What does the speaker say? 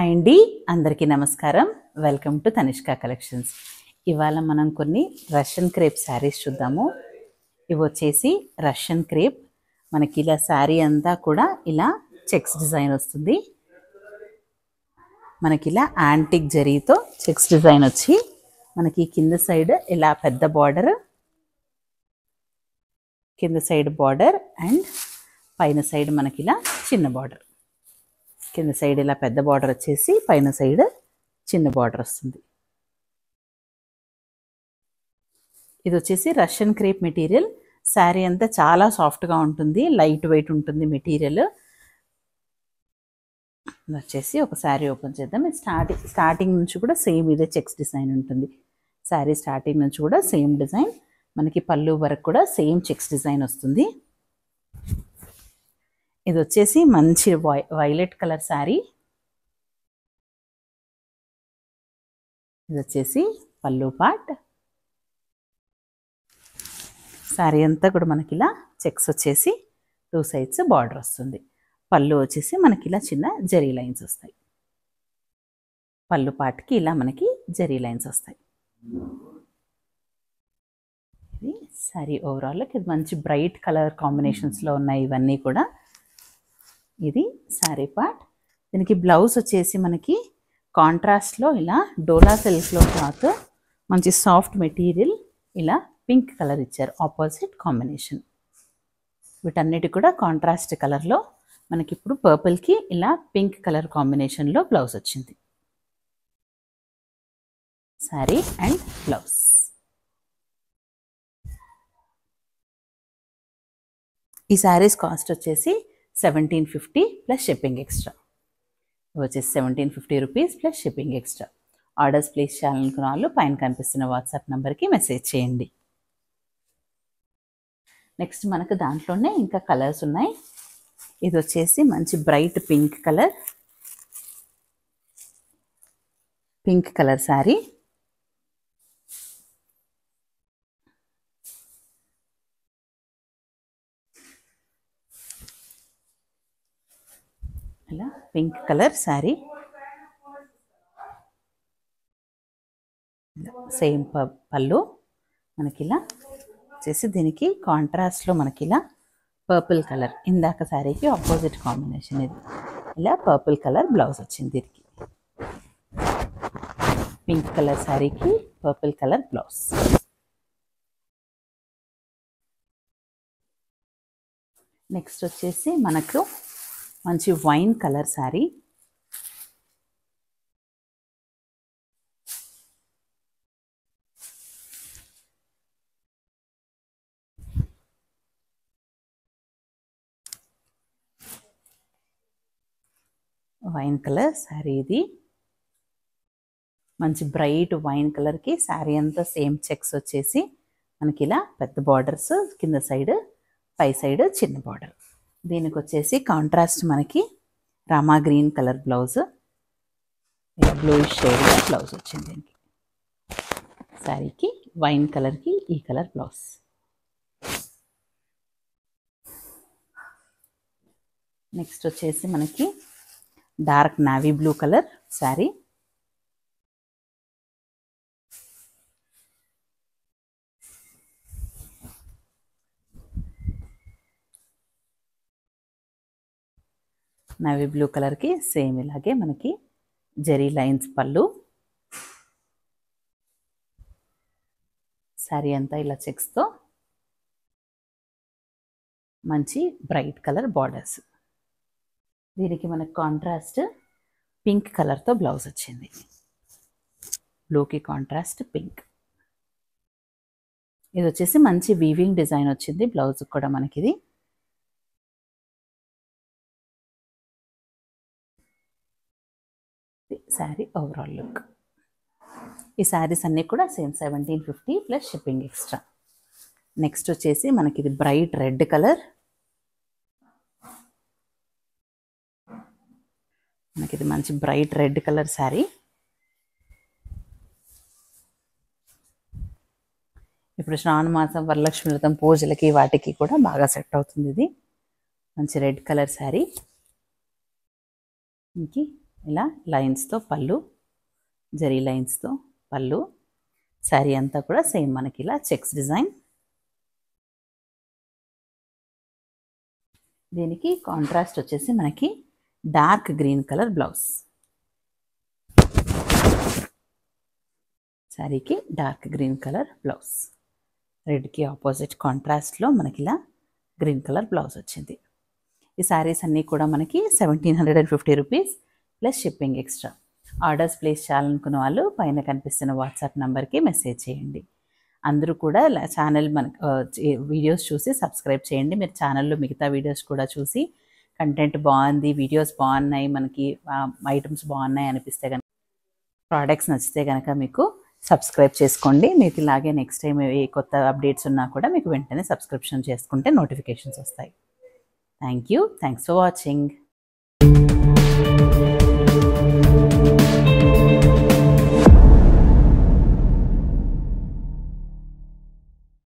Hi అండి, అందరికీ నమస్కారం. Welcome to Tanishq collections. ఇవాళ మనం కొన్ని రష్యన్ క్రేప్ శారీస్ చూద్దాము. ఇవి వచ్చేసి రష్యన్ క్రేప్. మనకి ఇలా శారీ అంతా కూడా ఇలా చెక్స్ డిజైన్ వస్తుంది. మనకి ఇలా యాంటిక్ జరీతో చెక్స్ డిజైన్ వచ్చి మనకి కింద సైడ్ ఇలా పెద్ద బార్డర్, కింద సైడ్ బార్డర్ అండ్ పైన సైడ్ మనకి ఇలా చిన్న బార్డర్. కింద సైడ్ ఇలా పెద్ద బార్డర్ వచ్చేసి పైన సైడ్ చిన్న బార్డర్ వస్తుంది. ఇది వచ్చేసి రష్యన్ క్రేప్ మెటీరియల్. శారీ అంతా చాలా సాఫ్ట్గా ఉంటుంది, లైట్ వెయిట్ ఉంటుంది మెటీరియల్. వచ్చేసి ఒక శారీ ఓపెన్ చేద్దాం. స్టార్టింగ్ నుంచి కూడా సేమ్ ఇదే చెక్స్ డిజైన్ ఉంటుంది. శారీ స్టార్టింగ్ నుంచి కూడా సేమ్ డిజైన్, మనకి పళ్ళు వరకు కూడా సేమ్ చెక్స్ డిజైన్ వస్తుంది. ఇది వచ్చేసి మంచి వైలెట్ కలర్ శారీ. ఇది వచ్చేసి పళ్ళు పార్ట్. శారీ అంతా కూడా మనకి ఇలా చెక్స్ వచ్చేసి 2 సైడ్స్ బార్డర్ వస్తుంది. పళ్ళు వచ్చేసి మనకి ఇలా చిన్న జరీ లైన్స్ వస్తాయి. పళ్ళు పార్ట్కి ఇలా మనకి జరీ లైన్స్ వస్తాయి. ఇది శారీ ఓవరాల్. ఇది మంచి బ్రైట్ కలర్ కాంబినేషన్స్లో ఉన్నాయి ఇవన్నీ కూడా. ఇది శారీ పార్ట్. దీనికి బ్లౌజ్ వచ్చేసి మనకి కాంట్రాస్ట్లో ఇలా డోలా సిల్క్లో క్లాత్, మంచి సాఫ్ట్ మెటీరియల్, ఇలా పింక్ కలర్ ఇచ్చారు, ఆపోజిట్ కాంబినేషన్. వీటన్నిటి కూడా కాంట్రాస్ట్ కలర్లో మనకి ఇప్పుడు పర్పుల్కి ఇలా పింక్ కలర్ కాంబినేషన్లో బ్లౌజ్ వచ్చింది. Sari and blouse. ఈ శారీస్ కాస్ట్ వచ్చేసి 1750 ప్లస్ షిప్పింగ్ ఎక్స్ట్రా. వచ్చేసి 1750 rupees plus shipping extra. Orders place చేయాలనుకున్న వాళ్ళు పైన కనిపిస్తున్న వాట్సాప్ నెంబర్కి మెసేజ్ చేయండి. నెక్స్ట్ మనకు దాంట్లోనే ఇంకా కలర్స్ ఉన్నాయి. ఇది వచ్చేసి మంచి బ్రైట్ పింక్ కలర్ శారీ. ఇలా పింక్ కలర్ శారీ, సేమ్ పళ్ళు మనకి ఇలా వచ్చేసి, దీనికి కాంట్రాస్ట్లో మనకి ఇలా పర్పుల్ కలర్, ఇందాక శారీకి ఆపోజిట్ కాంబినేషన్. ఇది ఇలా పర్పుల్ కలర్ బ్లౌజ్ వచ్చింది. దీనికి పింక్ కలర్ శారీకి పర్పుల్ కలర్ బ్లౌజ్. నెక్స్ట్ వచ్చేసి మనకు మంచి wine colour sari. Wine colour sari. ఇది మంచి బ్రైట్ వైన్ కలర్కి శారీ అంతా సేమ్ చెక్స్ వచ్చేసి మనకి ఇలా పెద్ద బార్డర్స్, కింద సైడ్ పై సైడ్ చిన్న బార్డర్. దీనికి వచ్చేసి కాంట్రాస్ట్ మనకి Rama green colour blouse, bluish shade blouse వచ్చింది. దీనికి శారీకి వైన్ కలర్కి ఈ కలర్ బ్లౌజ్. నెక్స్ట్ వచ్చేసి మనకి dark navy blue colour sari. Navy blue కలర్కి సేమ్ ఇలాగే మనకి జరీ లైన్స్ పళ్ళు. శారీ అంతా ఇలా చెక్స్తో మంచి బ్రైట్ కలర్ బార్డర్స్. దీనికి మనకు కాంట్రాస్ట్ పింక్ కలర్తో బ్లౌజ్ వచ్చింది. బ్లూకి కాంట్రాస్ట్ పింక్. ఇది వచ్చేసి మంచి వీవింగ్ డిజైన్ వచ్చింది బ్లౌజ్ కూడా మనకి. ఇది శారీ ఓవరాల్ లుక్. ఈ శారీస్ అన్నీ కూడా same 1750 plus shipping extra. Next వచ్చేసి మనకి ఇది బ్రైట్ రెడ్ కలర్. మనకి ఇది మంచి బ్రైట్ రెడ్ కలర్ శారీ. ఇప్పుడు శ్రావణ మాసం, వరలక్ష్మి వ్రతం పూజలకి వాటికి కూడా బాగా సెట్ అవుతుంది. ఇది మంచి రెడ్ కలర్ శారీ. ఇంకి ఇలా లైన్స్తో పళ్ళు, జరీ లైన్స్తో పళ్ళు. శారీ అంతా కూడా సేమ్ మనకి ఇలా చెక్స్ డిజైన్. దీనికి కాంట్రాస్ట్ వచ్చేసి మనకి డార్క్ గ్రీన్ కలర్ బ్లౌజ్. శారీకి డార్క్ గ్రీన్ కలర్ బ్లౌజ్, రెడ్కి ఆపోజిట్ కాంట్రాస్ట్లో మనకి ఇలా గ్రీన్ కలర్ బ్లౌజ్ వచ్చింది. ఈ శారీస్ అన్నీ కూడా మనకి 1750 rupees plus shipping extra. Orders place చేయాలనుకున్న వాళ్ళు పైన కనిపిస్తున్న వాట్సాప్ నెంబర్కి మెసేజ్ చేయండి. అందరూ కూడా ఛానల్ మన వీడియోస్ చూసి సబ్స్క్రైబ్ చేయండి. మీరు ఛానల్లో మిగతా వీడియోస్ కూడా చూసి కంటెంట్ బాగుంది, వీడియోస్ బాగున్నాయి, మనకి ఐటమ్స్ బాగున్నాయి అనిపిస్తే కనుక, ప్రోడక్ట్స్ నచ్చితే కనుక మీకు సబ్స్క్రైబ్ చేసుకోండి. మీకు ఇలాగే నెక్స్ట్ టైం ఏ కొత్త అప్డేట్స్ ఉన్నా కూడా మీకు వెంటనే సబ్స్క్రిప్షన్ చేసుకుంటే నోటిఫికేషన్స్ వస్తాయి. Thank you. Thanks for watching.